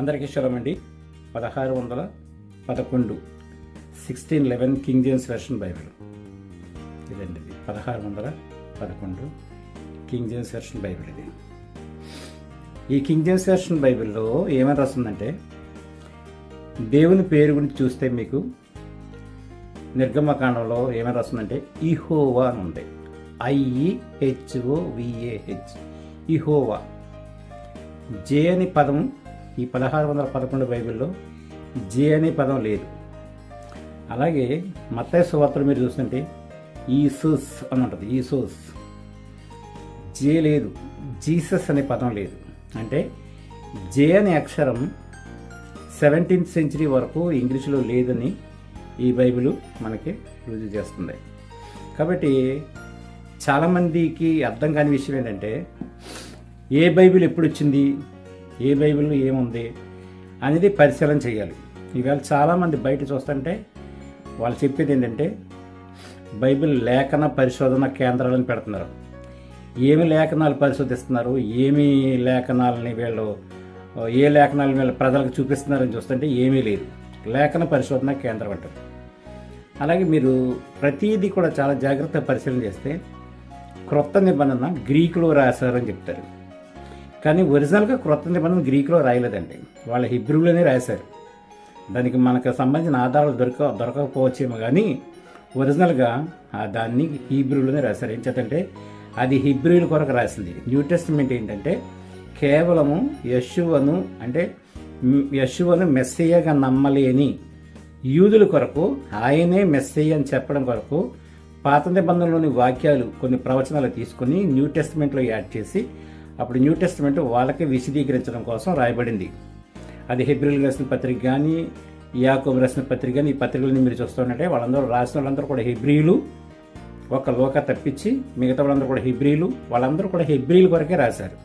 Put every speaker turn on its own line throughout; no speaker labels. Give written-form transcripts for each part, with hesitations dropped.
అందరికీ శుభం అండి. 1611 1611 కింగ్ జేమ్స్ వెర్షన్ బైబిల్ ఇదండి. ఇది 1611 కింగ్ జేమ్స్ వెర్షన్ బైబిల్. ఇది ఈ కింగ్ జేమ్స్ వెర్షన్ బైబిల్లో ఏమని రాస్తుందంటే, దేవుని పేరు గురించి చూస్తే మీకు నిర్గమకాండంలో ఏమని రాస్తుందంటే యెహోవా అని ఉంది. IEHOVAH యెహోవా. జే అనే పదం ఈ 1611 బైబిల్లో జే అనే పదం లేదు. అలాగే మత్తయి సువార్తలో మీరు చూస్తుంటే ఈసోస్ అని ఉంటుంది. ఈసోస్ జే లేదు. జీసస్ అనే పదం లేదు. అంటే జే అనే అక్షరం 17th సెంచరీ వరకు ఇంగ్లీష్లో లేదని ఈ బైబిల్ మనకి రుజువు చేస్తుంది. కాబట్టి చాలామందికి అర్థం కాని విషయం ఏంటంటే, ఏ బైబిల్ ఎప్పుడు వచ్చింది, ఏ బైబిల్లో ఏముంది అనేది పరిశీలన చేయాలి. ఈవేళ చాలామంది బయట చూస్తుంటే వాళ్ళు చెప్పేది ఏంటంటే, బైబిల్ లేఖన పరిశోధన కేంద్రాలను పెడుతున్నారు. ఏమి లేఖనాలు పరిశోధిస్తున్నారు, ఏమి లేఖనాలని వీళ్ళు ఏ లేఖనాలను వీళ్ళు ప్రజలకు చూపిస్తున్నారని చూస్తుంటే ఏమీ లేదు. లేఖన పరిశోధన కేంద్రం అంటారు. అలాగే మీరు ప్రతిదీ కూడా చాలా జాగ్రత్తగా పరిశీలన చేస్తే క్రొత్త నిబంధన గ్రీకులో రాశారని చెప్తారు. కానీ ఒరిజినల్గా క్రొత్త నిబంధన గ్రీకులో రాయలేదండి, వాళ్ళ హిబ్రూలోనే రాశారు. దానికి మనకు సంబంధించిన ఆధారాలు దొరకకపోవచ్చేమో కానీ ఒరిజినల్గా దాన్ని హీబ్రూలోనే రాశారు. ఏం చేతంటే అది హిబ్రూల కొరకు రాసింది. న్యూ టెస్టిమెంట్ ఏంటంటే కేవలము యెషూవను మెస్సియాగా నమ్మలేని యూదుల కొరకు, ఆయనే మెస్సియా అని చెప్పడం కొరకు పాత నిబంధనలోని వాక్యాలు కొన్ని ప్రవచనాలు తీసుకుని న్యూ టెస్టిమెంట్లో యాడ్ చేసి అప్పుడు న్యూ టెస్టిమెంట్ వాళ్ళకి విశదీకరించడం కోసం రాయబడింది. అది హెబ్రీలు రాసిన పత్రిక కానీ, యాకోబు రాసిన పత్రిక కానీ, ఈ పత్రికలని మీరు చూస్తున్నట్టే వాళ్ళందరూ రాసిన వాళ్ళందరూ కూడా హెబ్రీలు, ఒక లోక తప్పించి మిగతా వాళ్ళందరూ కూడా హెబ్రీలు. వాళ్ళందరూ కూడా హెబ్రీల కొరకే రాశారు.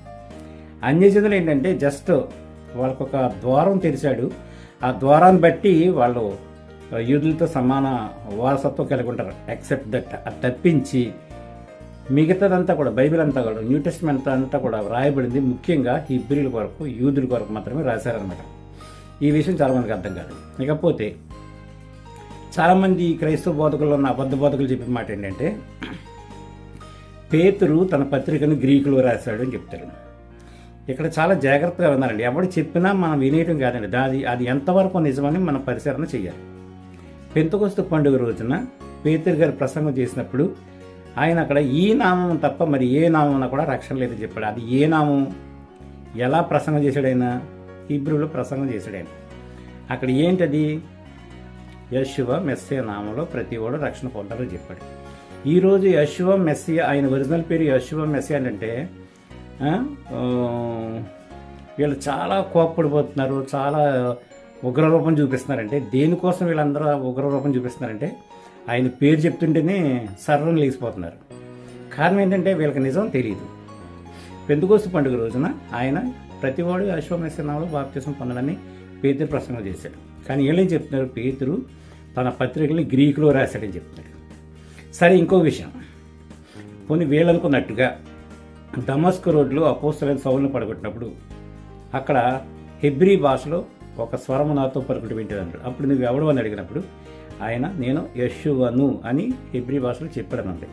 అన్యజనులు ఏంటంటే జస్ట్ వాళ్ళకు ఒక ద్వారం తెరిచాడు, ఆ ద్వారాన్ని బట్టి వాళ్ళు యూదులతో సమాన వారసత్వం కలిగి ఉంటారు. ఎక్సెప్ట్ దట్ అది తప్పించి మిగతాదంతా కూడా బైబిల్ అంతా కూడా న్యూ టెస్టిమెంట్ అంతా కూడా రాయబడింది ముఖ్యంగా హిబ్రీల కొరకు, యూదుల కొరకు మాత్రమే రాశారనమాట. ఈ విషయం చాలామందికి అర్థం కాదు. ఇకపోతే చాలామంది క్రైస్తవ బోధకుల్లో ఉన్న అబద్ధ బోధకులు చెప్పే మాట ఏంటంటే, పేతురు తన పత్రికను గ్రీకులో రాశాడు అని చెప్తారు. ఇక్కడ చాలా జాగ్రత్తగా ఉన్నారండి. ఎవడు చెప్పినా మనం వినేయటం కాదండి, అది ఎంతవరకు నిజమని మనం పరిశీలన చేయాలి. పెంతెకొస్తు పండుగ రోజున పేతురు గారు ప్రసంగం చేసినప్పుడు ఆయన అక్కడ ఈ నామం తప్ప మరి ఏ నామం కూడా రక్షణ లేదని చెప్పాడు. అది ఏ నామం, ఎలా ప్రసంగం చేశాడు ఆయన? హీబ్రూలో ప్రసంగం చేశాడు ఆయన. అక్కడ ఏంటది? యెషూవ మెస్సియా నామంలో ప్రతి వాడు రక్షణ పొందాలని చెప్పాడు. ఈరోజు యెషూవ మెస్సియా, ఆయన ఒరిజినల్ పేరు యెషూవ మెస్సియా అంటే వీళ్ళు చాలా కోప్పడిపోతున్నారు, చాలా ఉగ్రరూపం చూపిస్తున్నారంటే దేనికోసం వీళ్ళందరూ ఉగ్రరూపం చూపిస్తున్నారంటే ఆయన పేరు చెప్తుంటేనే సర్రం లేచిపోతున్నారు. కారణం ఏంటంటే వీళ్ళకి నిజం తెలియదు. పెంతెకొస్తు పండుగ రోజున ఆయన ప్రతివాడు యెషూవ మెస్సియా నామంలో బాప్తిసం పొందడాన్ని పేతురు ప్రసంగం చేశాడు. కానీ వీళ్ళేం చెప్తున్నారు? పేతురు తన పత్రికల్ని గ్రీకులో రాశాడని చెప్తున్నాడు. సరే, ఇంకో విషయం, కొన్ని వీళ్ళనుకున్నట్టుగా దమస్కు రోడ్లో అపోస్తలుడైన సౌలును పడగొట్టినప్పుడు అక్కడ హెబ్రీ భాషలో ఒక స్వరము నాతో పలుకుట వింటాడు. అప్పుడు నువ్వు ఎవడు అని అడిగినప్పుడు ఆయన నేను యెషూవను అని హెబ్రీ భాషలో చెప్పాడనండి.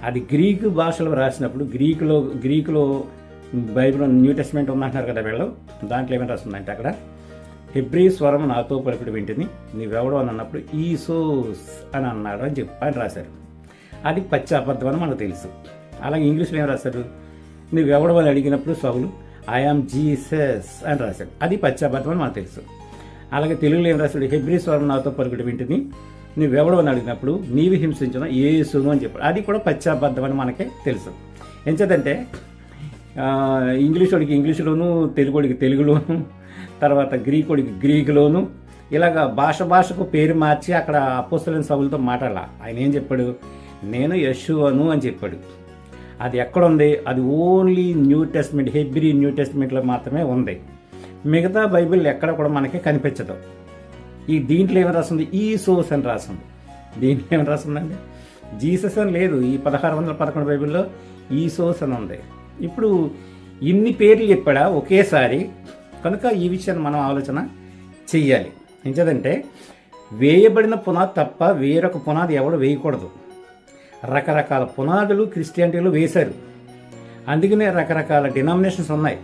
అది గ్రీకు భాషలో రాసినప్పుడు గ్రీకులో బైబిల్ న్యూ టెస్టిమెంట్ ఉందంటున్నారు కదా వీళ్ళు, దాంట్లో ఏమైనా రాస్తుందంటే అక్కడ హెబ్రీ స్వరం నాతో పలుకుడు వింటిని నీవెవడు అని అన్నప్పుడు ఈసోస్ అని అన్నాడు అని చెప్పి రాశారు. అది పచ్చి అబద్ధం అని మనకు తెలుసు. అలాగే ఇంగ్లీష్లో ఏం రాశారు? నువ్వెవడు అని అడిగినప్పుడు సౌలు ఐఆమ్ జీసస్ అని రాశాడు. అది పచ్చి అబద్ధం అని మనకు తెలుసు. అలాగే తెలుగులో ఏం రాశాడు? హెబ్రీ స్వరం నాతో పలుకుడు వింటిని నువ్వెవడు అని అడిగినప్పుడు నీవు హింసించిన యేసును అని చెప్పాడు. అది కూడా పచ్చి అబద్ధం అని మనకే తెలుసు. ఎంచేదంటే ఇంగ్లీషోడికి ఇంగ్లీష్లోను, తెలుగుడికి తెలుగులోను, తర్వాత గ్రీకుడికి గ్రీకులోను, ఇలాగ భాషకు పేరు మార్చి అక్కడ అపోస్తలుడైన సౌలుతో మాట్లాడాల. ఆయన ఏం చెప్పాడు? నేను యెషూవను అని చెప్పాడు. అది ఎక్కడుంది? అది only New Testament, Hebrew new టెస్టిమెంట్లో మాత్రమే ఉంది. మిగతా బైబిల్ ఎక్కడ కూడా మనకి కనిపించదు. దీంట్లో ఏమి రాస్తుంది? ఈసోస్ అని రాస్తుంది. దీంట్లో ఏమి రాస్తుందండి? జీసస్ అని లేదు. ఈ 1611 బైబిల్లో ఈసోస్ అని ఉంది. ఇప్పుడు ఇన్ని పేర్లు చెప్పాడా ఒకేసారి? కనుక ఈ విషయాన్ని మనం ఆలోచన చెయ్యాలి. ఎంచేదంటే వేయబడిన పునాది తప్ప వేరొక పునాది ఎవడు వేయకూడదు. రకరకాల పునాదులు క్రిస్టియానిటీలో వేశారు. అందుకనే రకరకాల డినామినేషన్స్ ఉన్నాయి.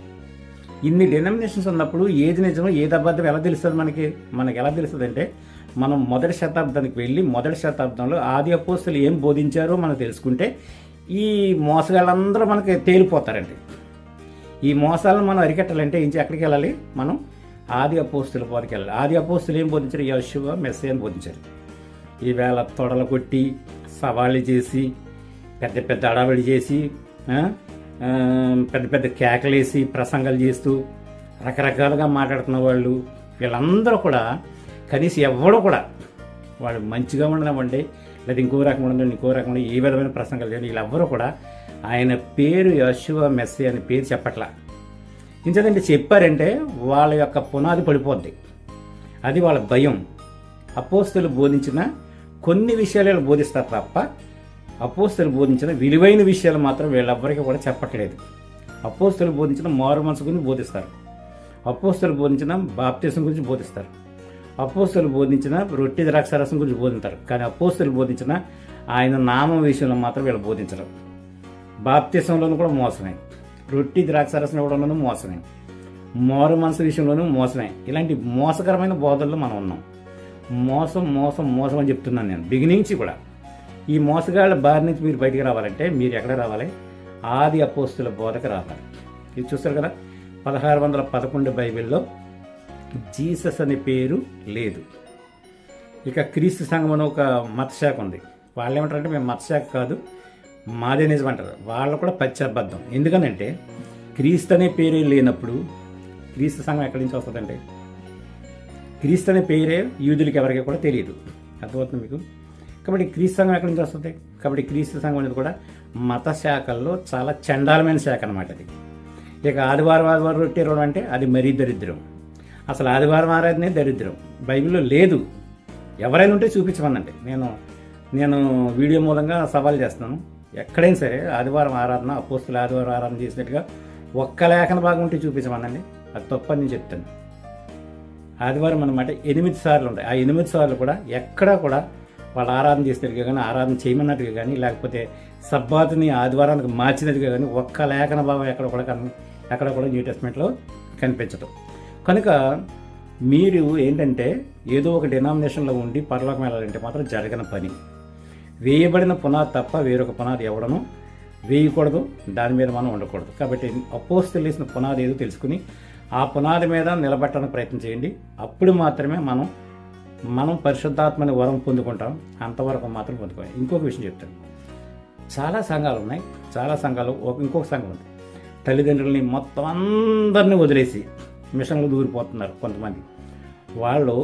ఇన్ని డినామినేషన్స్ ఉన్నప్పుడు ఏది నిజమో ఏది అబద్ధం ఎలా తెలుస్తుంది? మనకి ఎలా తెలుస్తుంది అంటే మనం మొదటి శతాబ్దానికి వెళ్ళి మొదటి శతాబ్దంలో ఆది అపోస్తులు ఏం బోధించారో మనం తెలుసుకుంటే ఈ మోసగాళ్ళందరూ మనకి తేలిపోతారండి. ఈ మోసాలను మనం అరికట్టాలంటే ఎక్కడికి వెళ్ళాలి? మనం ఆది అపోస్తుల బోధకి వెళ్ళాలి. ఆది అపోస్తులు ఏం బోధించారు? యేషువ మెస్సీయా అని బోధించారు. ఈవేళ తొడలు కొట్టి సవాళ్ళు చేసి పెద్ద పెద్ద అడవిడి చేసి పెద్ద పెద్ద కేకలేసి ప్రసంగాలు చేస్తూ రకరకాలుగా మాట్లాడుతున్న వాళ్ళు వీళ్ళందరూ కూడా కనీసం ఎవడో కూడా వాడు మంచిగా ఉండనివ్వండి లేదా ఇంకో రకం ఉండదు ఇంకో రకం ఏ విధమైన ప్రసంగాలు చేయండి, వీళ్ళెవ్వరూ కూడా ఆయన పేరు యేషువ మెస్సీయా అని పేరు చెప్పట్లా. ఇంకేదంటే చెప్పారంటే వాళ్ళ యొక్క పునాది పడిపోద్ది. అది వాళ్ళ భయం. అపోస్తులు బోధించిన కొన్ని విషయాలు బోధిస్తారు తప్ప అపోస్తులు బోధించిన విలువైన విషయాలు మాత్రం వీళ్ళెవ్వరికీ కూడా చెప్పట్లేదు. అపోస్తులు బోధించిన మారు మనసు గురించి బోధిస్తారు. అపోస్తులు బోధించిన బాప్తిసం గురించి బోధిస్తారు. అపోస్తులు బోధించిన రొట్టె ద్రాక్షారసం గురించి బోధించారు. కానీ అపోస్తులు బోధించిన ఆయన నామం విషయంలో మాత్రం వీళ్ళు బోధించరు. బాప్తిసంలోనూ కూడా మోసమే, రొట్టె ద్రాక్షారసం ఇవ్వడంలోనూ మోసమే, మారు మనసు విషయంలోనూ మోసమే. ఇలాంటి మోసకరమైన బోధల్లో మనం ఉన్నాం. మోసం మోసం మోసం అని చెప్తున్నాను నేను బిగినింగ్ నుంచి కూడా. ఈ మోసగాళ్ళ బారి నుంచి మీరు బయటికి రావాలంటే మీరు ఎక్కడ రావాలి? ఆది అపోస్తుల బోధకు రావాలి. ఇది చూస్తారు కదా, 1611 బైబిల్లో జీసస్ అనే పేరు లేదు. ఇక క్రీస్తు సంఘం అని ఒక మతశాఖ ఉంది. వాళ్ళు ఏమంటారంటే మేము మతశాఖ కాదు మాదే నిజం అంటారు. వాళ్ళు కూడా పశ్చాబద్ధం. ఎందుకనంటే క్రీస్తు అనే పేరే లేనప్పుడు క్రీస్తు సంఘం ఎక్కడి నుంచి వస్తుందంటే క్రీస్తు అనే పేరే యూదులకి ఎవరికి కూడా తెలియదు. అర్థమవుతుంది మీకు? కాబట్టి క్రీస్తు సంఘం ఎక్కడి నుంచి వస్తుంది? కాబట్టి క్రీస్తు సంఘం అనేది కూడా మత శాఖల్లో చాలా చండాలమైన శాఖ అనమాట అది. ఇక ఆదివారం రొట్టె ఇవ్వడం అంటే అది మరీ దరిద్రం. అసలు ఆదివారం ఆరాధనే దరిద్రం. బైబిల్లో లేదు. ఎవరైనా ఉంటే చూపించమనండి. నేను వీడియో మూలంగా సవాల్ చేస్తున్నాను. ఎక్కడైనా సరే ఆదివారం ఆరాధన అపోస్తులు ఆదివారం ఆరాధన చేసినట్టుగా ఒక్క లేఖన భాగం ఉంటే చూపించమనండి. అది తప్పని నేను చెప్తాను. ఆదివారం అన్నమాట 8 సార్లు ఉంటాయి. ఆ 8 సార్లు కూడా ఎక్కడా కూడా వాళ్ళు ఆరాధన చేసినట్టుగా కానీ ఆరాధన చేయమన్నట్టుగా కానీ లేకపోతే సబ్బాతుని ఆదివారానికి మార్చినట్టుగా కానీ ఒక్క లేఖన భాగం ఎక్కడ కూడా న్యూ టెస్ట్మెంట్లో కనిపించదు. కనుక మీరు ఏంటంటే ఏదో ఒక డినామినేషన్లో ఉండి పరలోకం వెళ్ళాలంటే మాత్రం జరగని పని. వేయబడిన పునాది తప్ప వేరొక పునాది ఎవడను వేయకూడదు, దాని మీద మనం ఉండకూడదు. కాబట్టి అపోస్తులు వేసిన పునాది ఏదో తెలుసుకుని ఆ పునాది మీద నిలబెట్టడానికి ప్రయత్నం చేయండి. అప్పుడు మాత్రమే మనం పరిశుద్ధాత్మని వరం పొందుకుంటాం. అంతవరకు మాత్రం పొందుకోవాలి. ఇంకొక విషయం చెప్తాను. చాలా సంఘాలు ఉన్నాయి. చాలా సంఘాలు ఇంకొక సంఘం ఉంది. తల్లిదండ్రులని మొత్తం అందరినీ వదిలేసి మిషన్లు దూరిపోతున్నారు కొంతమంది. వాళ్ళు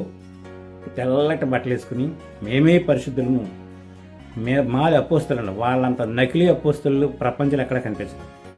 తెల్లటి బట్టలు వేసుకుని మేమే పరిశుద్ధులను మాది అపోస్తులను వాళ్ళంత నకిలీ అపోస్తులు ప్రపంచంలో ఎక్కడ కనిపించదు.